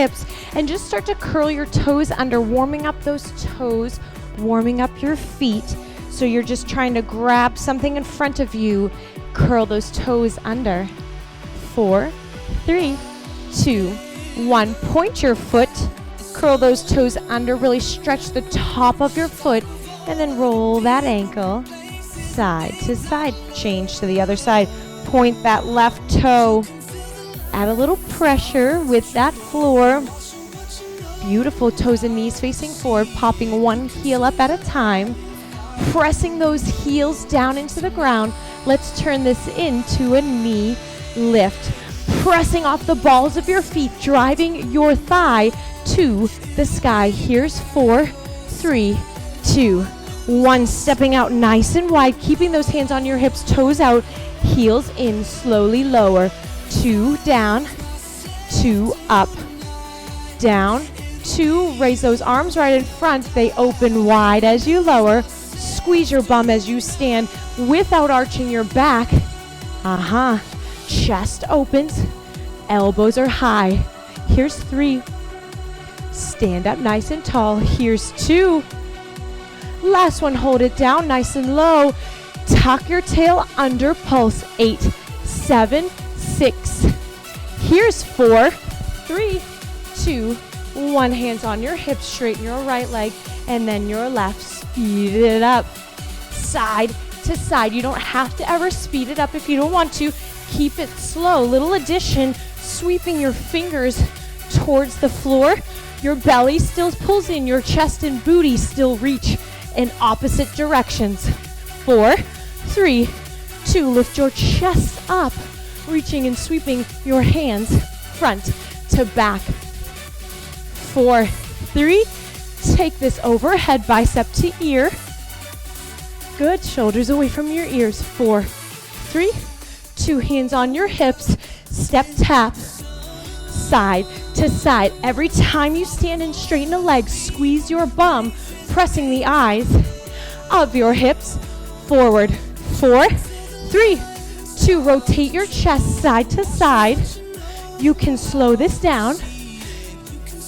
hips, and just start to curl your toes under, warming up those toes, warming up your feet. So you're just trying to grab something in front of you, curl those toes under. 4, 3, 2, 1. Point your foot, curl those toes under, really stretch the top of your foot, and then roll that ankle side to side. Change to the other side. Point that left toe. Add a little pressure with that floor. Beautiful. Toes and knees facing forward, popping one heel up at a time. Pressing those heels down into the ground. Let's turn this into a knee lift. Pressing off the balls of your feet, driving your thigh to the sky. Here's 4, 3, 2, 1. Stepping out nice and wide, keeping those hands on your hips, toes out, heels in, slowly lower. 2 down, 2 up, down, 2. Raise those arms right in front. They open wide as you lower. Squeeze your bum as you stand without arching your back. Chest opens, elbows are high. Here's 3. Stand up nice and tall. Here's 2. Last one, hold it down nice and low. Tuck your tail under, pulse. 8, 7, 6. Here's 4, 3, 2, 1. Hands on your hips, straighten your right leg and then your left. Speed it up, side to side. You don't have to ever speed it up if you don't want to. Keep it slow. Little addition, sweeping your fingers towards the floor. Your belly still pulls in, your chest and booty still reach in opposite directions. 4, 3, 2, lift your chest up, reaching and sweeping your hands front to back. 4, 3, take this overhead, bicep to ear. Good, shoulders away from your ears. 4, 3, 2, hands on your hips, step tap, side to side. Every time you stand and straighten a leg, squeeze your bum, pressing the eyes of your hips forward. 4, 3, 2, rotate your chest side to side. You can slow this down,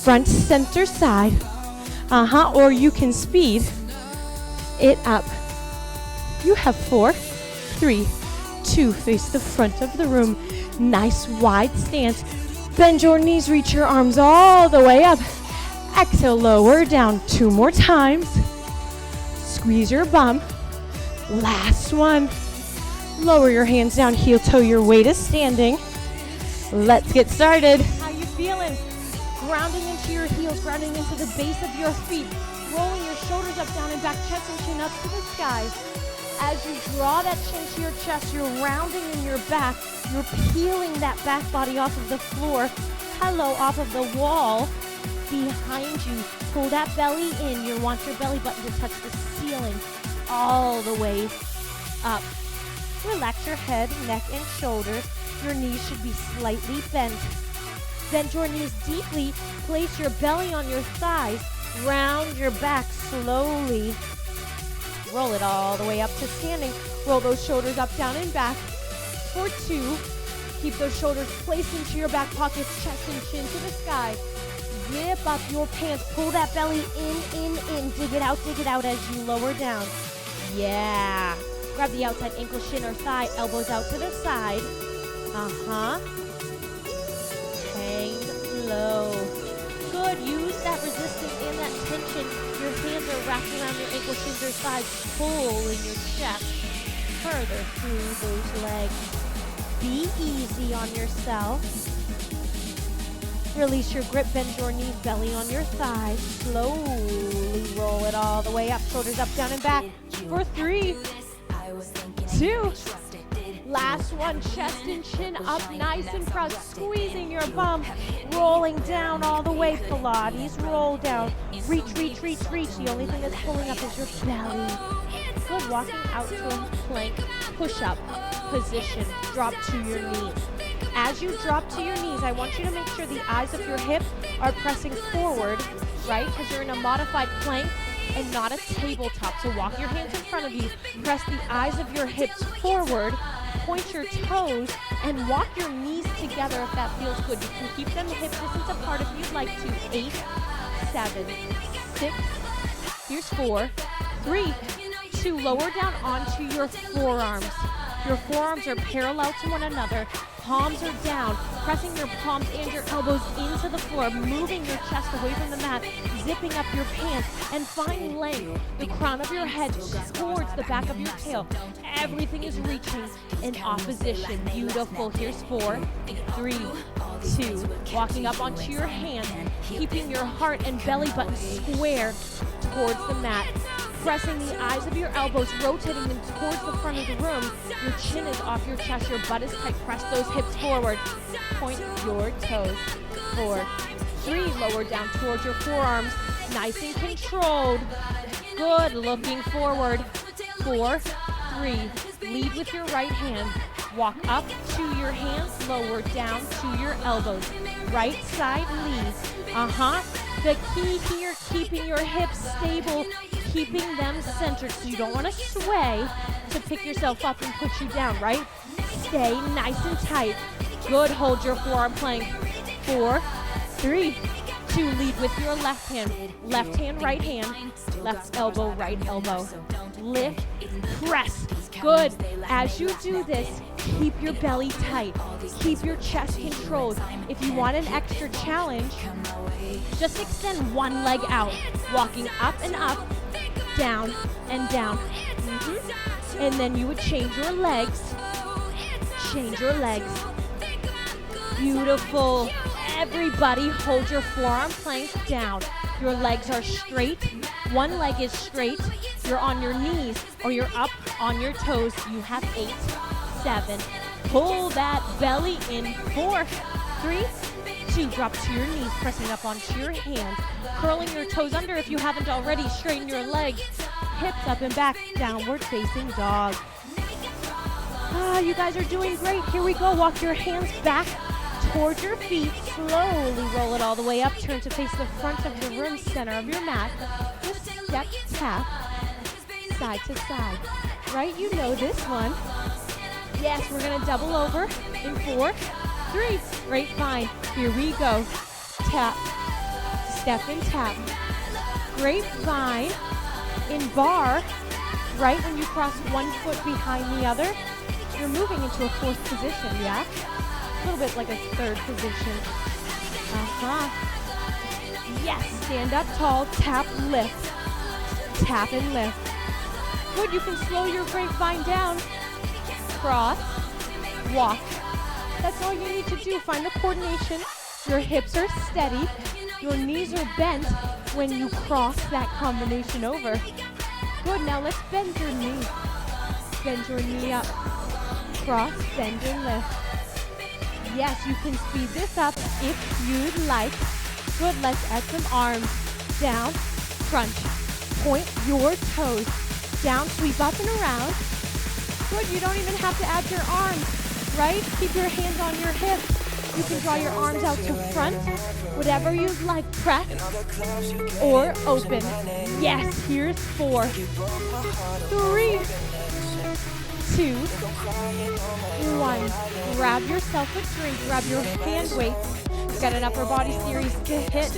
front, center, side, or you can speed it up. You have 4, 3, 2, face the front of the room. Nice wide stance. Bend your knees, reach your arms all the way up. Exhale, lower down 2 more times. Squeeze your bum. Last one. Lower your hands down, heel toe, your weight is standing. Let's get started. How you feeling? Grounding into your heels, grounding into the base of your feet. Rolling your shoulders up, down, and back, chest and chin up to the sky. As you draw that chin to your chest, you're rounding in your back. You're peeling that back body off of the floor, off of the wall behind you. Pull that belly in. You want your belly button to touch the ceiling all the way up. Relax your head, neck, and shoulders. Your knees should be slightly bent. Bend your knees deeply. Place your belly on your thighs. Round your back slowly. Roll it all the way up to standing. Roll those shoulders up, down, and back. For 2, keep those shoulders placed into your back pockets, chest and chin to the sky. Zip up your pants. Pull that belly in. Dig it out as you lower down. Yeah. Grab the outside ankle, shin, or thigh. Elbows out to the side. Hang low. Good. Use that resistance and that tension. Your hands are wrapped around your ankle, shins, or thighs. Pull in your chest further through those legs. Be easy on yourself. Release your grip, bend your knees, belly on your thighs. Slowly roll it all the way up, shoulders up, down, and back. For 3, 2, last one, chest and chin up, nice and proud, squeezing your bum, rolling down all the way, Pilates, roll down, reach. The only thing that's pulling up is your belly. Good, walking out to a plank, push-up, position, drop to your knees. As you drop to your knees, I want you to make sure the eyes of your hips are pressing forward, right? Because you're in a modified plank and not a tabletop. So walk your hands in front of you. Press the eyes of your hips forward. Point your toes and walk your knees together if that feels good. You can keep them hip distance apart if you'd like to. 8, 7, 6, here's 4, 3, 2, lower down onto your forearms. Your forearms are parallel to one another. Palms are down, pressing your palms and your elbows into the floor, moving your chest away from the mat, zipping up your pants, and find length. The crown of your head towards the back of your tail. Everything is reaching in opposition. Beautiful. Here's 4, 3, 2. Walking up onto your hands, keeping your heart and belly button square towards the mat. Pressing the eyes of your elbows, rotating them towards the front of the room. Your chin is off your chest, your butt is tight. Press those hips forward. Point your toes. 4, 3, lower down towards your forearms. Nice and controlled. Good, looking forward. 4, 3, lead with your right hand. Walk up to your hands, lower down to your elbows. Right side lead. The key here, keeping your hips stable, keeping them centered, so you don't want to sway to pick yourself up and put you down, right? Stay nice and tight. Good, hold your forearm plank. 4, 3, 2, lead with your left hand, right hand, left elbow, right elbow. Lift, press. Good. As you do this, keep your belly tight. Keep your chest controlled. If you want an extra challenge, just extend one leg out, walking up and up, down and down. And then you would change your legs. Change your legs. Beautiful. Everybody hold your forearm plank down. Your legs are straight. One leg is straight. You're on your knees or you're up on your toes. You have 8, 7. Pull that belly in. 4, 3, 2. Drop to your knees, pressing up onto your hands. Curling your toes under if you haven't already. Straighten your legs. Hips up and back. Downward facing dog. You guys are doing great. Here we go. Walk your hands back towards your feet. Slowly roll it all the way up. Turn to face the front of the room, center of your mat. Just step, tap, side to side. Right? You know this one. Yes, we're going to double over in 4, 3. Grapevine. Here we go. Tap, step and tap. Grapevine in bar. Right when you cross one foot behind the other, you're moving into a 4th position, yeah? A little bit like a 3rd position. Yes, stand up tall, tap, lift. Tap and lift. Good, you can slow your grapevine down. Cross, walk. That's all you need to do. Find the coordination. Your hips are steady. Your knees are bent when you cross that combination over. Good, now let's bend your knee. Bend your knee up. Cross, bend and lift. Yes, you can speed this up if you'd like. Good, let's add some arms. Down, crunch. Point your toes. Down, sweep up and around. Good, you don't even have to add your arms, right? Keep your hands on your hips. You can draw your arms out to front, whatever you'd like. Press or open. Yes, here's 4, 3, 2, 1. Grab yourself a drink, grab your hand weights. You've got an upper body series to hit.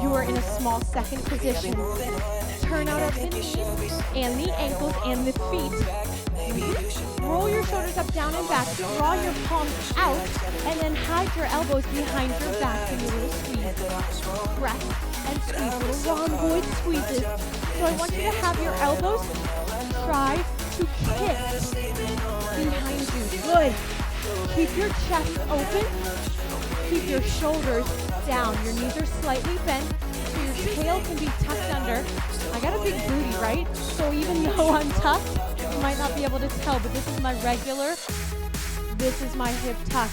You are in a small second position. Turn out of the knees and the ankles and the feet. Roll your shoulders up, down, and back. Draw your palms out, and then hide your elbows behind your back in your little squeeze. Breath and squeeze, little rhomboid squeezes. So I want you to have your elbows try to kiss behind you. Good. Keep your chest open. Keep your shoulders down. Your knees are slightly bent, so your tail can be tucked under. I got a big booty, right? So even though I'm tough, you might not be able to tell, but this is my regular. This is my hip tuck.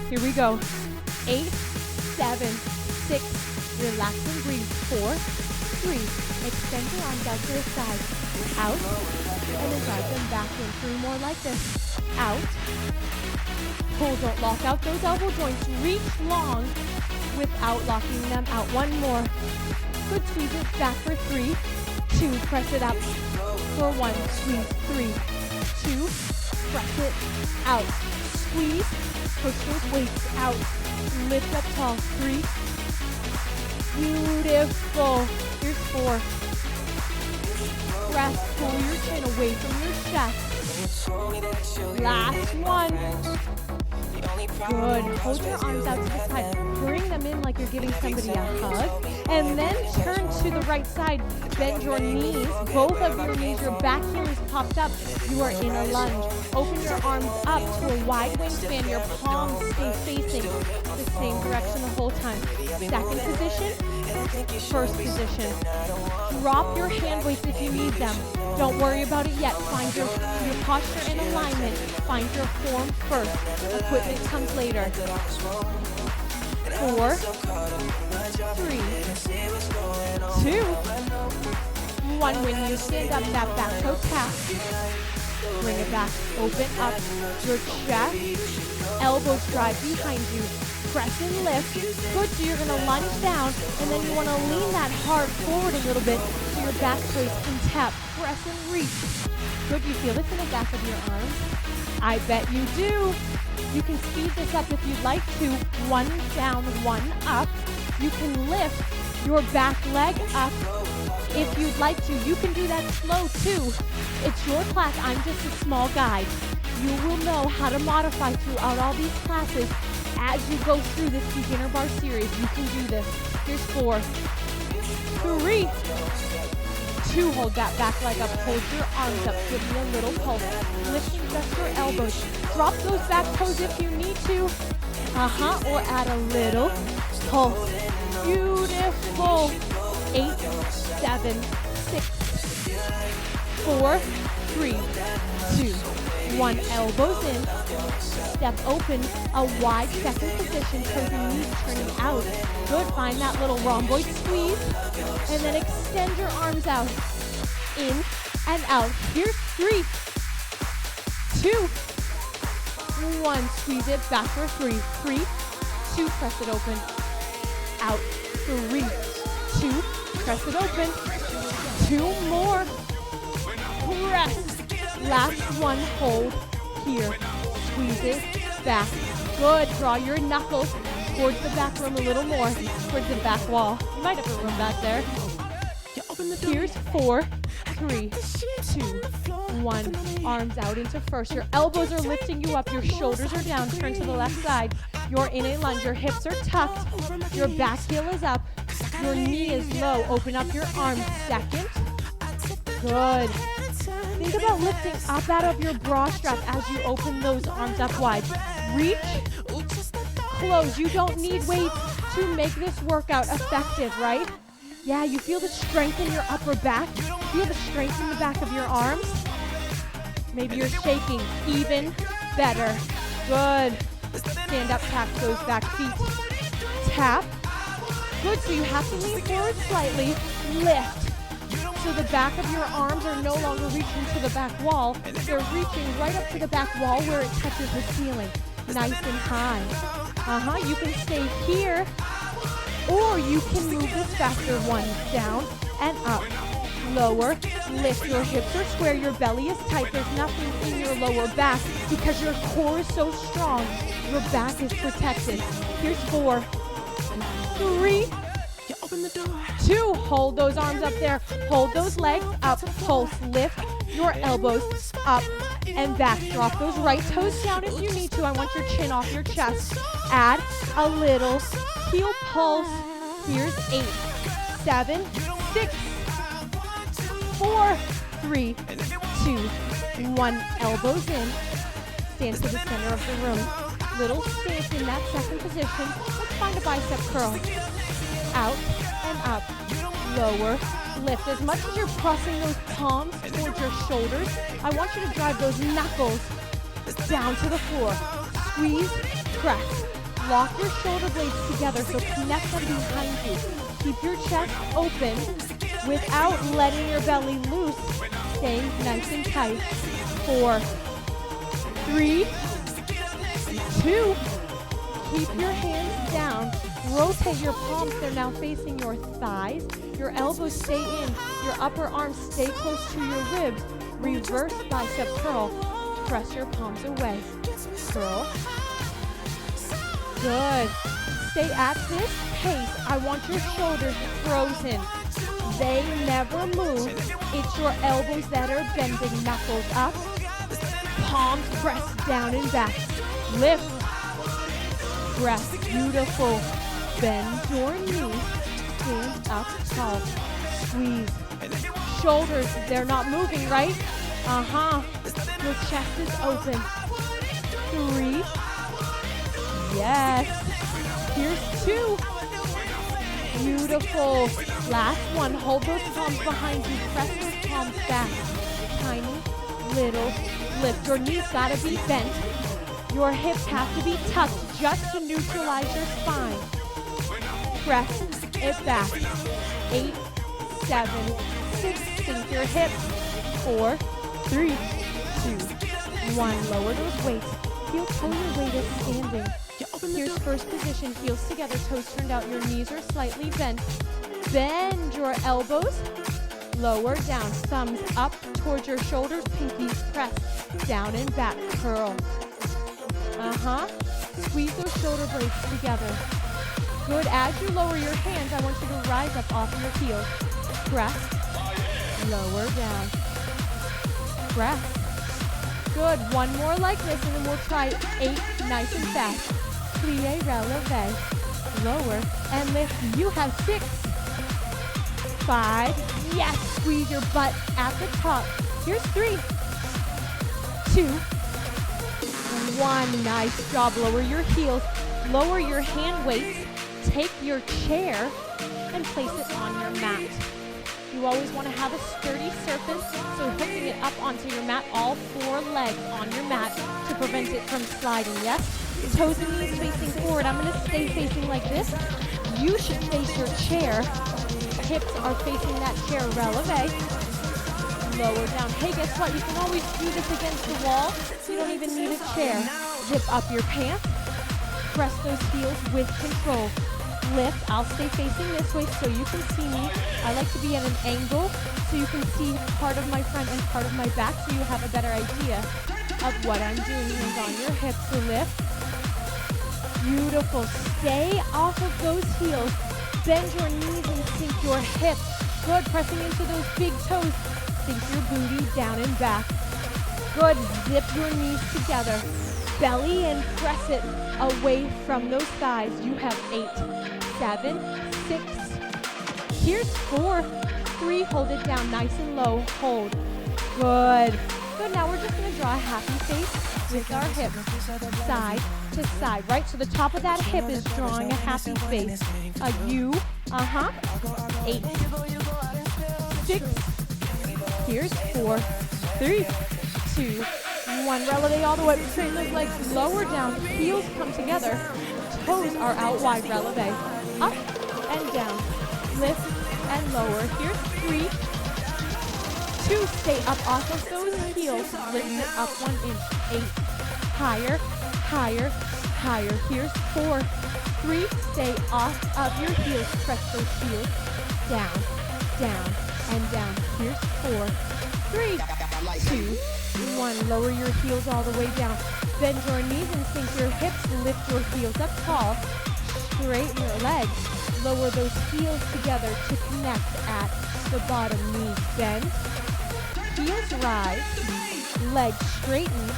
Here we go. 8, 7, 6. Relax and breathe. 4, 3. Extend your arms out to the side. Out. And then drive them back in. 3 more like this. Out. Pull, don't lock out those elbow joints. Reach long without locking them out. 1 more. Good, squeeze it back for 3, 2, press it up for 1, squeeze, 3, 2, press it out. Squeeze, push those weights out. Lift up tall. 3. Beautiful. Here's 4. Press, pull your chin away from your chest. Last one. Good. Hold your arms out to the side. Bring them in like you're giving somebody a hug. And then turn to the right side. Bend your knees, both of your knees. Your back heel is popped up. You are in a lunge. Open your arms up to a wide wingspan. Your palms stay facing the same direction the whole time. Second position, first position. Drop your hand weights if you need them. Don't worry about it yet. Find your posture and alignment. Find your form first. Equipment comes later. 4, 3, 2, 1. When you stand up, that back toe tap. Bring it back. Open up your chest. Elbows drive behind you. Press and lift. Good. So you're going to lunge down, and then you want to lean that heart forward a little bit so your back plates can tap. Press and reach. Good. You feel this in the back of your arms? I bet you do. You can speed this up if you'd like to. 1 down, 1 up. You can lift your back leg up if you'd like to. You can do that slow too. It's your class. I'm just a small guide. You will know how to modify throughout all these classes as you go through this beginner bar series. You can do this. Here's 4, 3, 2. Hold that back leg up. Hold your arms up. Give me a little pulse. Lifting just your elbows. Drop those back toes if you need to. Or add a little pulse. Beautiful. 8, 7, 6, 4, 3, 2, 1. Elbows in. Step open. A wide second position. Toes and knees turning out. Good. Find that little rhomboid squeeze. And then extend your arms out. In and out. Here's 3, 2, 1. Squeeze it back for 3. 3, 2. Press it open. Out. 3, 2. Press it open. 2 more. Press. Last one. Hold here. Squeeze it back. Good. Draw your knuckles towards the back room a little more. Towards the back wall. You might have a room back there. Here's 4, 3, 2, 1. Arms out into first. Your elbows are lifting you up. Your shoulders are down. Turn to the left side. You're in a lunge. Your hips are tucked. Your back heel is up. Your knee is low. Open up your arms. Second. Good. Think about lifting up out of your bra strap as you open those arms up wide. Reach. Close. You don't need weights to make this workout effective, right? Yeah, you feel the strength in your upper back. Feel the strength in the back of your arms. Maybe you're shaking. Even better. Good. Stand up, tap those back feet. Tap. Good, so you have to lean forward slightly. Lift. So the back of your arms are no longer reaching to the back wall. They're reaching right up to the back wall where it touches the ceiling. Nice and high. You can stay here, or you can move this faster. 1 down and up. Lower. Lift. Your hips are square. Your belly is tight. There's nothing in your lower back because your core is so strong. Your back is protected. Here's 4, 3, 2. Hold those arms up there. Hold those legs up. Pulse. Lift your elbows up and back. Drop those right toes down if you need to. I want your chin off your chest. Add a little heel pulse. Here's 8, 7, 6, 4, 3, 2, 1. Elbows in. Stand to the center of the room. Little stance in that second position. Let's find a bicep curl. Out and up. Lower. Lift. As much as you're pressing those palms towards your shoulders, I want you to drive those knuckles down to the floor. Squeeze. Press. Lock your shoulder blades together, so connect them behind you. Keep your chest open without letting your belly loose. Staying nice and tight. 4, 3, 2. Keep your hands down. Rotate your palms. They're now facing your thighs. Your elbows stay in. Your upper arms stay close to your ribs. Reverse bicep curl. Press your palms away. Curl. Good. Stay at this pace. I want your shoulders frozen. They never move. It's your elbows that are bending. Knuckles up. Palms press down and back. Lift. Breath. Beautiful. Bend your knees. Stand up tall. Squeeze. Shoulders, they're not moving, right? Your chest is open. 3. Yes. Here's 2. Beautiful. Last one. Hold those palms behind you. Press those palms back. Tiny little lift. Your knees gotta be bent. Your hips have to be tucked just to neutralize your spine. Press it back. 8, 7, 6. Sink your hips. 4, 3, 2, 1. Lower those weights. Heel toe your weight is standing. Here's first position. Heels together, toes turned out. Your knees are slightly bent. Bend your elbows. Lower down. Thumbs up towards your shoulders. Pinkies press down and back. Curl. Squeeze those shoulder blades together. Good. As you lower your hands, I want you to rise up off of your heels. Press. Lower down. Press. Good. One more like this, and then we'll try 8 nice and fast. Plie, releve. Lower and lift. You have 6. 5. Yes. Squeeze your butt at the top. Here's 3. 2. 1. Nice job. Lower your heels. Lower your hand weights. Take your chair and place it on your mat. You always want to have a sturdy surface, so hooking it up onto your mat, all 4 legs on your mat to prevent it from sliding, yes? Toes and knees facing forward. I'm going to stay facing like this. You should face your chair. Hips are facing that chair. Releve. Lower down. Hey, guess what? You can always do this against the wall. You don't even need a chair. Zip up your pants. Press those heels with control. Lift. I'll stay facing this way so you can see me. I like to be at an angle so you can see part of my front and part of my back so you have a better idea of what I'm doing. Hands on your hips to lift. Beautiful. Stay off of those heels. Bend your knees and sink your hips. Good. Pressing into those big toes. Sink your booty down and back. Good. Zip your knees together. Belly and press it away from those thighs. You have 8, 7, 6. Here's 4, 3. Hold it down nice and low. Hold. Good. Good. Now we're just going to draw a happy face with our hips side to side, right? So the top of that hip is drawing a happy face. A U. 8, 6. Here's 4, 3, 2, 1. Releve all the way. Straighten those legs. Lower down. Heels come together. Toes are out wide. Releve. Up and down. Lift and lower. Here's 3, 2. Stay up off of those heels. Lift it up 1 inch. 8. Higher, higher, higher. Here's 4, 3. Stay off of your heels. Press those heels down, down, and down. Here's 4, 3, 2, 1. Lower your heels all the way down. Bend your knees and sink your hips. Lift your heels up tall. Straighten your legs. Lower those heels together to connect at the bottom. Knees bend. Heels rise. Legs straighten.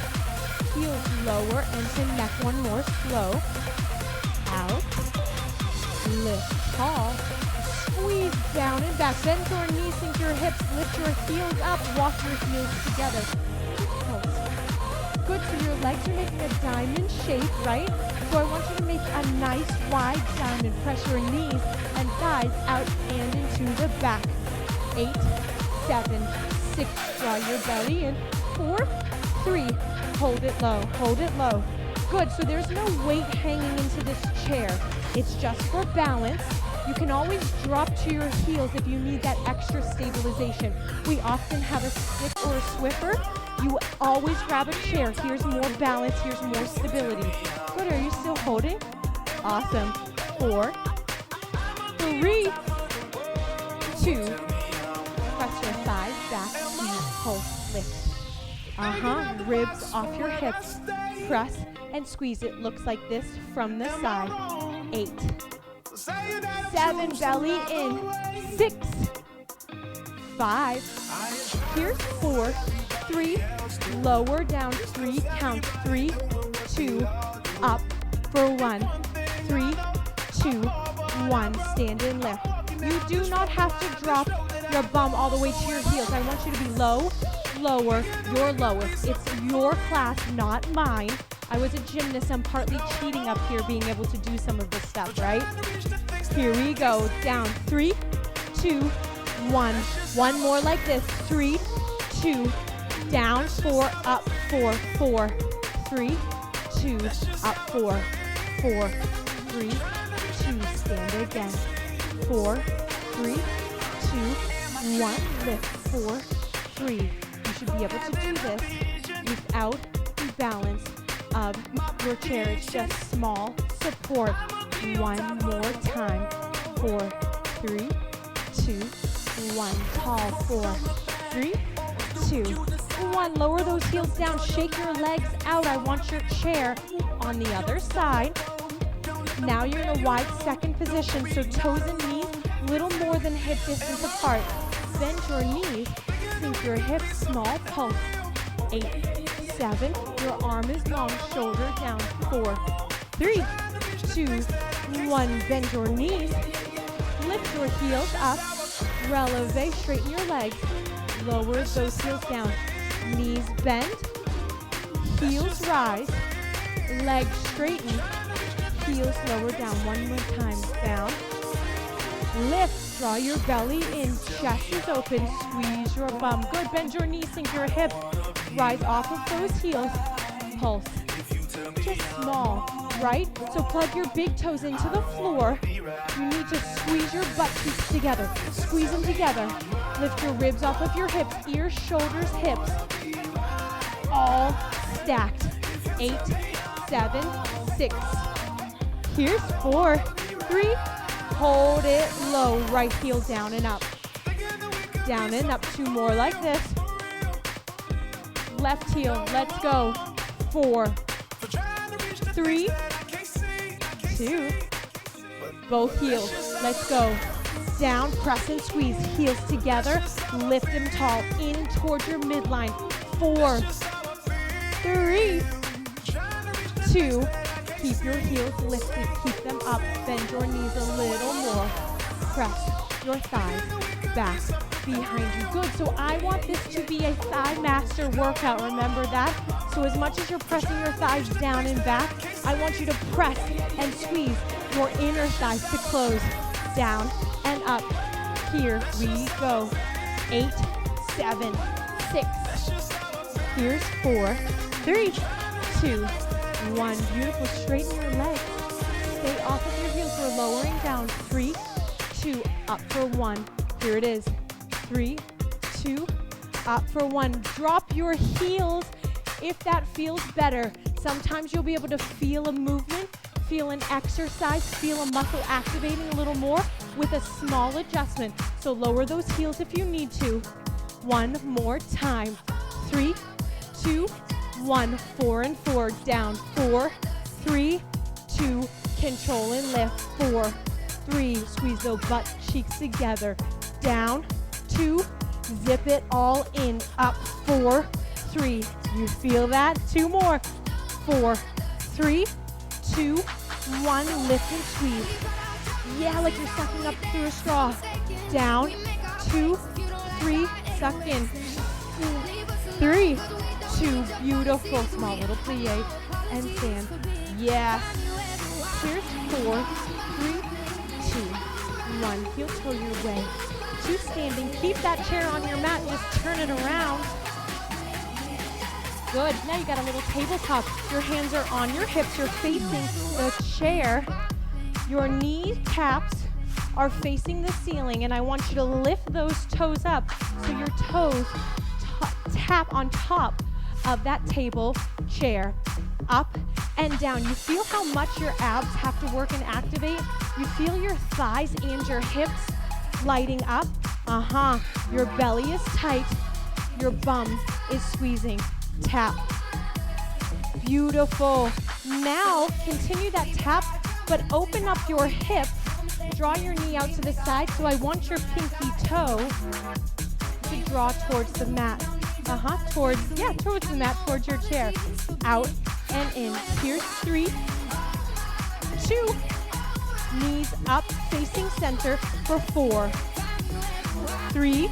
Heels lower and connect. One more. Slow. Out. Lift tall. Squeeze down and back. Bend your knees, sink your hips. Lift your heels up. Walk your heels together. Good. So your legs are making a diamond shape, right? So I want you to make a nice wide diamond. Press your knees and thighs out and into the back. 8, 7, 6. Draw your belly in. 4, 3. Hold it low. Hold it low. Good. So there's no weight hanging into this chair. It's just for balance. You can always drop to your heels if you need that extra stabilization. We often have a stick or a Swiffer. You always grab a chair. Here's more balance. Here's more stability. Good. Are you still holding? Awesome. 4, 3, 2. Press your thighs back. Pull. Lift. Ribs off your hips. Press and squeeze. It looks like this from the side. 8, 7, belly in. 6, 5. Here's 4, 3. Lower down. 3 count. 3, 2. Up for 1. 3, 2, 1. Stand and lift. You do not have to drop your bum all the way to your heels. I want you to be low, lower, your lowest. It's your class, not mine. I was a gymnast. I'm partly cheating up here being able to do some of this stuff, right? Here we go. Down. 3, 2, 1. One more like this. 3, 2. Down. 4. Up. 4. 4. 3, 2. Up. 4. 4. 3, 2. Stand again. 4, 3, 2, 1. Lift. 4, 3. You should be able to do this without the balance of your chair. It's just small support. One more time. 4, 3, 2, 1. Tall. 4, 3, 2, 1. Lower those heels down. Shake your legs out. I want your chair on the other side. Now you're in a wide second position, so toes and knees little more than hip distance apart. Bend your knees, sink your hips, small pulse. 8, 7, your arm is long, shoulder down. 4, 3, 2, 1. Bend your knees, lift your heels up, releve, straighten your legs, lower those heels down. Knees bend, heels rise, legs straighten, heels lower down. One more time. Down. Lift. Draw your belly in. Chest is open. Squeeze your bum. Good. Bend your knees. Sink your hips. Rise off of those heels. Pulse. Just small, right? So plug your big toes into the floor. You need to squeeze your butt cheeks together. Squeeze them together. Lift your ribs off of your hips. Ears, shoulders, hips. All stacked. 8, 7, 6. Here's 4, 3, hold it low, right heel down and up. Down and up, 2 more like this. Left heel, let's go. 4, 3, 2, both heels, let's go. Down, press and squeeze, heels together, lift them tall, in towards your midline. 4, 3, 2, keep your heels lifted, keep them up, bend your knees a little more, press your thighs back behind you. Good, so I want this to be a thigh master workout, remember that? So as much as you're pressing your thighs down and back, I want you to press and squeeze your inner thighs to close, down and up. Here we go. 8, 7, 6. Here's 4, 3, 2, 1. Beautiful. Straighten your legs. Stay off of your heels. We're lowering down. 3, 2. Up for 1. Here it is. 3, 2. Up for 1. Drop your heels if that feels better. Sometimes you'll be able to feel a movement, feel an exercise, feel a muscle activating a little more with a small adjustment. So lower those heels if you need to. One more time. 3, 2, 1. 4 and 4. Down. 4, 3, 2. Control and lift. 4, 3. Squeeze those butt cheeks together. Down. 2. Zip it all in. Up. 4, 3. You feel that? 2 more. 4, 3, 2, 1. Lift and squeeze. Yeah, like you're sucking up through a straw. Down. 2, 3. Suck in. 3, 2. Beautiful. Small little plie and stand. Yes. Here's 4, 3, 2, 1. Heel toe your way to standing. Keep that chair on your mat. Just turn it around. Good. Now you got a little tabletop. Your hands are on your hips. You're facing the chair. Your knee caps are facing the ceiling, and I want you to lift those toes up so your toes tap on top of that table chair. Up and down. You feel how much your abs have to work and activate? You feel your thighs and your hips lighting up? Your belly is tight. Your bum is squeezing. tap. Beautiful. Now continue that tap, but open up your hip. Draw your knee out to the side. So I want your pinky toe to draw towards the mat. Towards the mat, towards your chair. Out and in. Here's 3, 2, knees up, facing center for 4, 3,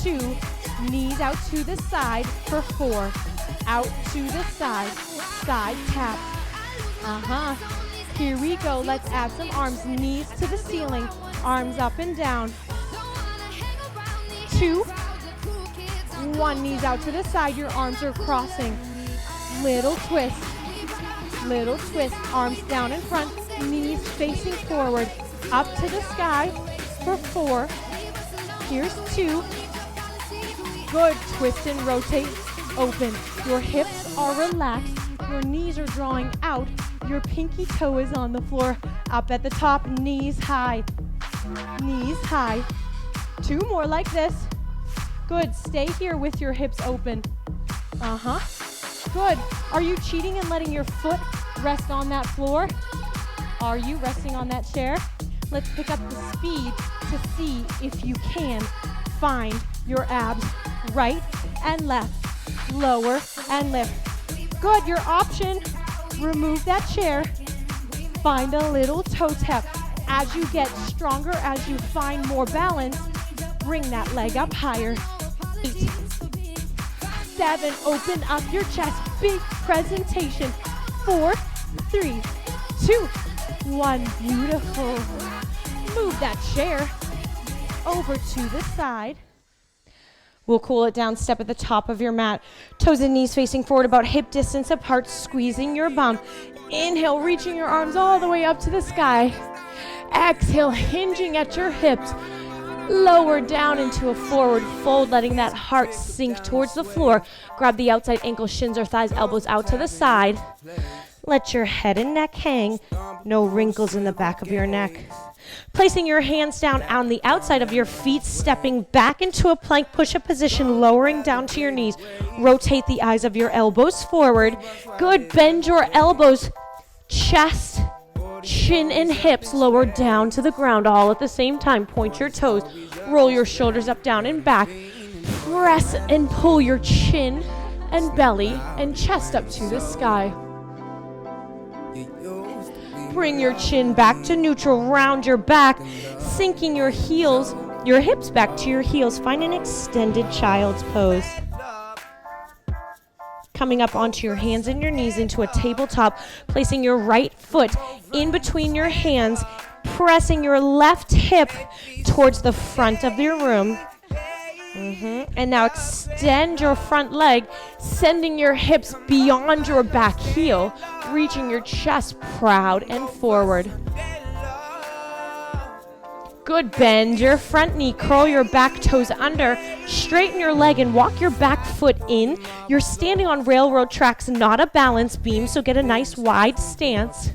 2, knees out to the side for 4, out to the side, side tap. Here we go. Let's add some arms, knees to the ceiling, arms up and down. 2, 1, knees out to the side, your arms are crossing. Little twist, arms down in front, knees facing forward, up to the sky for 4. Here's 2. Good, twist and rotate, open. Your hips are relaxed, your knees are drawing out, your pinky toe is on the floor, up at the top, knees high. 2 more like this. Good, stay here with your hips open. Good. Are you cheating and letting your foot rest on that floor? Are you resting on that chair? Let's pick up the speed to see if you can find your abs. Right and left, lower and lift. Good, your option, remove that chair, find a little toe tap. As you get stronger, as you find more balance, bring that leg up higher. 8, 7, open up your chest, big presentation. 4, 3, 2, 1, beautiful. Move that chair over to the side. We'll cool it down, step at the top of your mat. Toes and knees facing forward, about hip distance apart, squeezing your bum. Inhale, reaching your arms all the way up to the sky. Exhale, hinging at your hips. Lower down into a forward fold, letting that heart sink towards the floor. Grab the outside ankle, shins or thighs, elbows out to the side. Let your head and neck hang. No wrinkles in the back of your neck. Placing your hands down on the outside of your feet, stepping back into a plank push-up position, lowering down to your knees. Rotate the eyes of your elbows forward. Good, bend your elbows, chest, chin and hips lower down to the ground all at the same time. Point your toes, roll your shoulders up, down and back. Press and pull your chin and belly and chest up to the sky. Bring your chin back to neutral, round your back, sinking your heels, your hips back to your heels. Find an extended child's pose. Coming up onto your hands and your knees into a tabletop, placing your right foot in between your hands, pressing your left hip towards the front of your room. And now extend your front leg, sending your hips beyond your back heel, reaching your chest proud and forward. Good, bend your front knee, curl your back toes under, straighten your leg and walk your back foot in. You're standing on railroad tracks, not a balance beam, so get a nice wide stance.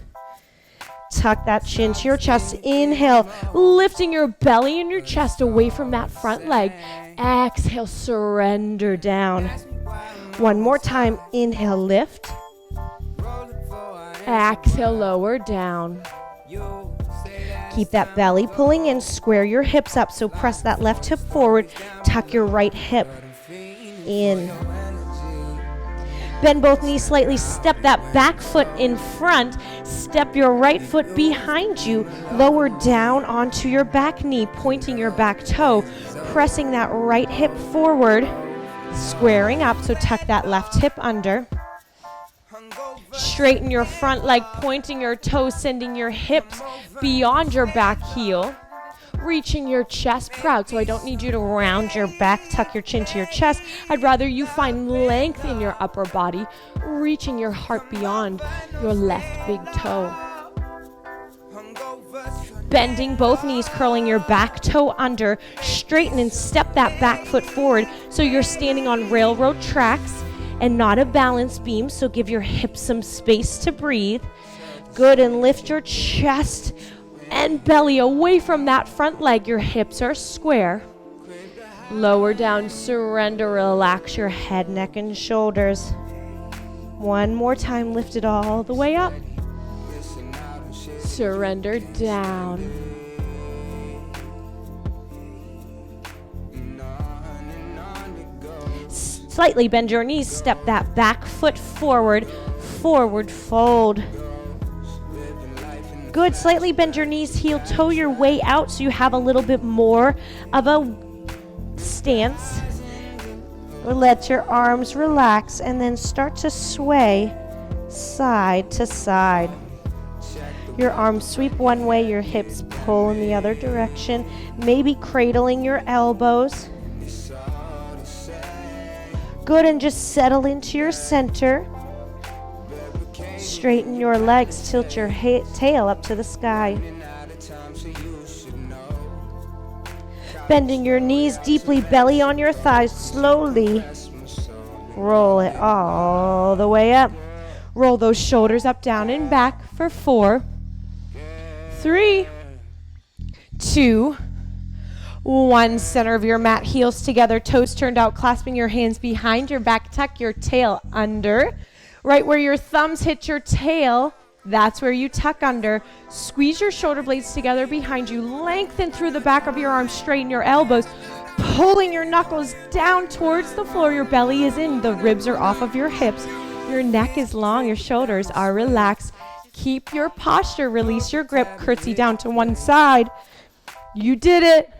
Tuck that chin to your chest. Inhale, lifting your belly and your chest away from that front leg. Exhale, surrender down. One more time. Inhale, lift. Exhale, lower down. Keep that belly pulling in. Square your hips up, so press that left hip forward. Tuck your right hip in. Bend both knees slightly, step that back foot in front, step your right foot behind you, lower down onto your back knee, pointing your back toe, pressing that right hip forward, squaring up, so tuck that left hip under. Straighten your front leg, pointing your toes, sending your hips beyond your back heel. Reaching your chest proud, so I don't need you to round your back, tuck your chin to your chest. I'd rather you find length in your upper body, reaching your heart beyond your left big toe. Bending both knees, curling your back toe under, straighten and step that back foot forward so you're standing on railroad tracks and not a balance beam, so give your hips some space to breathe. Good, and lift your chest and belly away from that front leg. Your hips are square. Lower down, surrender, relax your head, neck, and shoulders. One more time, lift it all the way up. Surrender down. Slightly bend your knees, step that back foot forward, forward fold. Good, slightly bend your knees, heel toe your way out so you have a little bit more of a stance. Let your arms relax and then start to sway side to side. Your arms sweep one way, your hips pull in the other direction, maybe cradling your elbows. Good, and just settle into your center. Straighten your legs, tilt your tail up to the sky. Bending your knees deeply, belly on your thighs, slowly roll it all the way up. Roll those shoulders up, down, and back for 4, 3, 2, 1. Center of your mat, heels together, toes turned out, clasping your hands behind your back, tuck your tail under. Right where your thumbs hit your tail, that's where you tuck under. Squeeze your shoulder blades together behind you. Lengthen through the back of your arms, straighten your elbows, pulling your knuckles down towards the floor. Your belly is in, the ribs are off of your hips. Your neck is long, your shoulders are relaxed. Keep your posture, release your grip, curtsy down to one side. You did it.